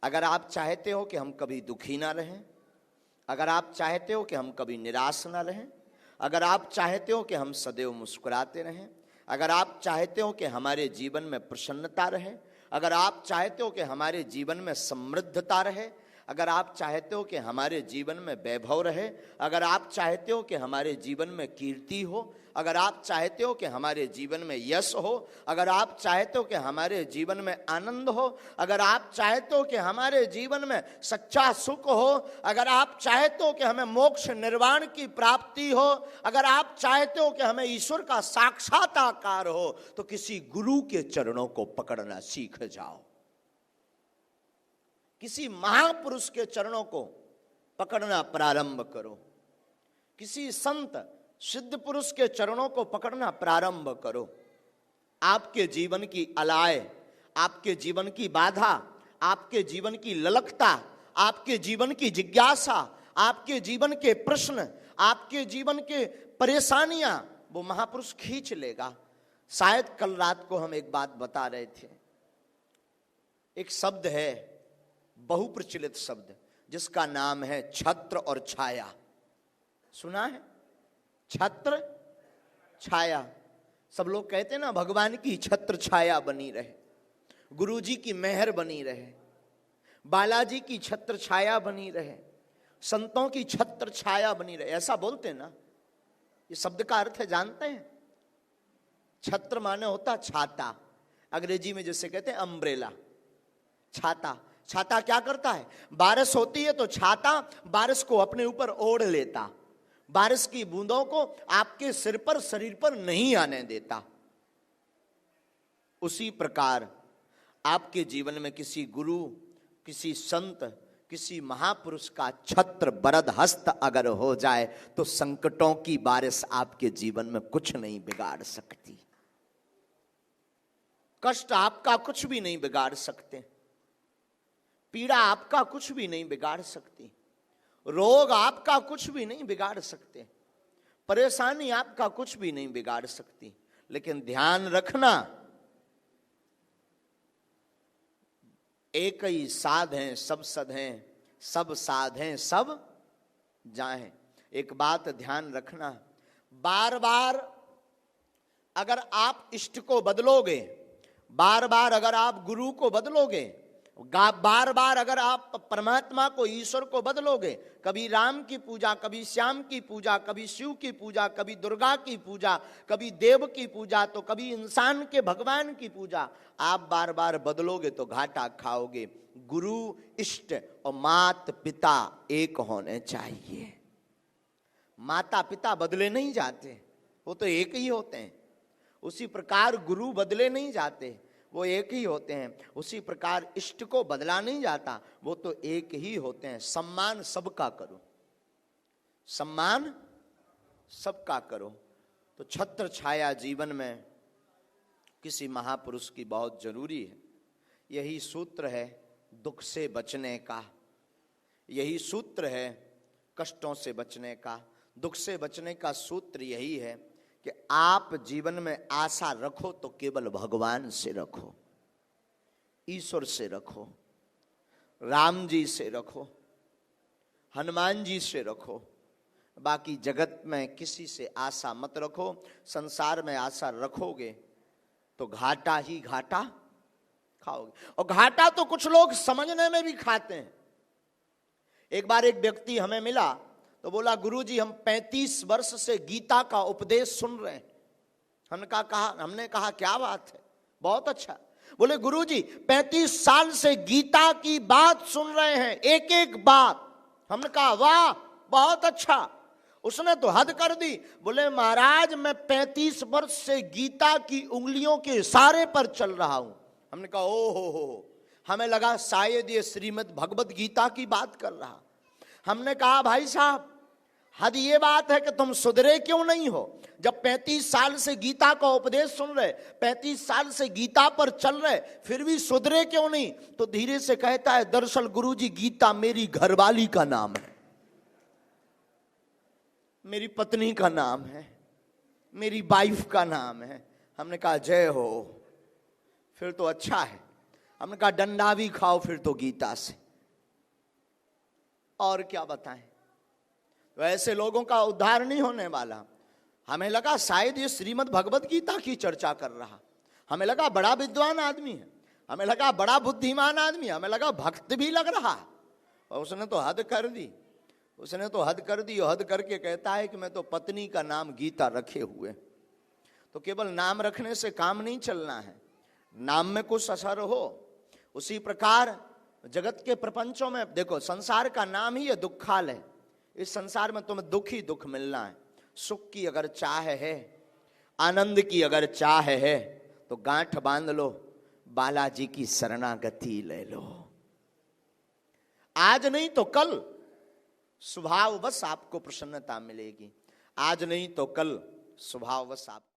अगर आप चाहते हो कि हम कभी दुखी ना रहें, अगर आप चाहते हो कि हम कभी निराश ना रहें, अगर आप चाहते हो कि हम सदैव मुस्कुराते रहें, अगर आप चाहते हो कि हमारे जीवन में प्रसन्नता रहे, अगर आप चाहते हो कि हमारे जीवन में समृद्धता रहे, अगर आप चाहते हो कि हमारे जीवन में वैभव रहे, अगर आप चाहते हो कि हमारे जीवन में कीर्ति हो, अगर आप चाहते हो कि हमारे जीवन में यश हो, अगर आप चाहते हो कि हमारे जीवन में आनंद हो, अगर आप चाहते हो कि हमारे जीवन में सच्चा सुख हो, अगर आप चाहते हो कि हमें मोक्ष निर्वाण की प्राप्ति हो, अगर आप चाहते हो कि हमें ईश्वर का साक्षात्कार हो, तो किसी गुरु के चरणों को पकड़ना सीख जाओ, किसी महापुरुष के चरणों को पकड़ना प्रारंभ करो, किसी संत सिद्ध पुरुष के चरणों को पकड़ना प्रारंभ करो। आपके जीवन की अलाय, आपके जीवन की बाधा, आपके जीवन की ललकता, आपके जीवन की जिज्ञासा, आपके जीवन के प्रश्न, आपके जीवन के परेशानियां वो महापुरुष खींच लेगा। शायद कल रात को हम एक बात बता रहे थे, एक शब्द है, बहुप्रचलित शब्द, जिसका नाम है छत्र और छाया। सुना है? छत्र छाया। सब लोग कहते हैं ना, भगवान की छत्र छाया बनी रहे, गुरुजी की मेहर बनी रहे, बालाजी की छत्र छाया बनी रहे, संतों की छत्र छाया बनी रहे, ऐसा बोलते ना। ये शब्द का अर्थ है जानते हैं? छत्र माने होता छाता, अंग्रेजी में जैसे कहते हैं अम्ब्रेला, छाता। छाता क्या करता है? बारिश होती है तो छाता बारिश को अपने ऊपर ओढ़ लेता, बारिश की बूंदों को आपके सिर पर, शरीर पर नहीं आने देता। उसी प्रकार आपके जीवन में किसी गुरु, किसी संत, किसी महापुरुष का छत्र वरद हस्त अगर हो जाए तो संकटों की बारिश आपके जीवन में कुछ नहीं बिगाड़ सकती। कष्ट आपका कुछ भी नहीं बिगाड़ सकते, पीड़ा आपका कुछ भी नहीं बिगाड़ सकती, रोग आपका कुछ भी नहीं बिगाड़ सकते, परेशानी आपका कुछ भी नहीं बिगाड़ सकती। लेकिन ध्यान रखना, एक ही साध हैं सब सध हैं, सब साध हैं सब जाएं। एक बात ध्यान रखना, बार बार अगर आप इष्ट को बदलोगे, बार बार अगर आप गुरु को बदलोगे, बार बार अगर आप परमात्मा को, ईश्वर को बदलोगे, कभी राम की पूजा, कभी श्याम की पूजा, कभी शिव की पूजा, कभी दुर्गा की पूजा, कभी देव की पूजा, तो कभी इंसान के भगवान की पूजा, आप बार बार बदलोगे तो घाटा खाओगे। गुरु, इष्ट और मात पिता एक होने चाहिए। माता पिता बदले नहीं जाते, वो तो एक ही होते हैं। उसी प्रकार गुरु बदले नहीं जाते, वो एक ही होते हैं। उसी प्रकार इष्ट को बदला नहीं जाता, वो तो एक ही होते हैं। सम्मान सबका करो, सम्मान सबका करो। तो छत्र छाया जीवन में किसी महापुरुष की बहुत जरूरी है। यही सूत्र है दुख से बचने का, यही सूत्र है कष्टों से बचने का। दुख से बचने का सूत्र यही है कि आप जीवन में आशा रखो तो केवल भगवान से रखो, ईश्वर से रखो, राम जी से रखो, हनुमान जी से रखो। बाकी जगत में किसी से आशा मत रखो। संसार में आशा रखोगे तो घाटा ही घाटा खाओगे, और घाटा तो कुछ लोग समझने में भी खाते हैं। एक बार एक व्यक्ति हमें मिला तो बोला, गुरुजी हम 35 वर्ष से गीता का उपदेश सुन रहे हैं। हमने कहा क्या बात है, बहुत अच्छा। बोले गुरुजी 35 साल से गीता की बात सुन रहे हैं, एक एक बात। हमने कहा वाह बहुत अच्छा। उसने तो हद कर दी, बोले महाराज मैं 35 वर्ष से गीता की उंगलियों के इशारे पर चल रहा हूं। हमने कहा ओ हो, हमें लगा शायद ये श्रीमद् भगवत गीता की बात कर रहा। हमने कहा भाई साहब हद ये बात है कि तुम सुधरे क्यों नहीं हो? जब 35 साल से गीता का उपदेश सुन रहे, 35 साल से गीता पर चल रहे, फिर भी सुधरे क्यों नहीं? तो धीरे से कहता है, दरअसल गुरुजी गीता मेरी घरवाली का नाम है, मेरी पत्नी का नाम है, मेरी वाइफ का नाम है। हमने कहा जय हो, फिर तो अच्छा है। हमने कहा डंडा भी खाओ फिर तो गीता से, और क्या बताएं। तो ऐसे लोगों का उद्धार नहीं होने वाला। हमें लगा शायद ये श्रीमद् भगवत गीता की चर्चा कर रहा, हमें लगा बड़ा विद्वान आदमी है, हमें लगा बड़ा बुद्धिमान आदमी, हमें लगा भक्त भी लग रहा, और उसने तो हद कर दी, उसने तो हद कर दी। हद करके कहता है कि मैं तो पत्नी का नाम गीता रखे हुए। तो केवल नाम रखने से काम नहीं चलना है, नाम में कुछ असर हो। उसी प्रकार जगत के प्रपंचों में देखो, संसार का नाम ही है दुखालय। इस संसार में तुम्हें दुख ही दुख मिलना है। सुख की अगर चाह है, आनंद की अगर चाह है, तो गांठ बांध लो, बालाजी की शरणागति ले लो। आज नहीं तो कल स्वभाववश आपको प्रसन्नता मिलेगी, आज नहीं तो कल स्वभाववश आप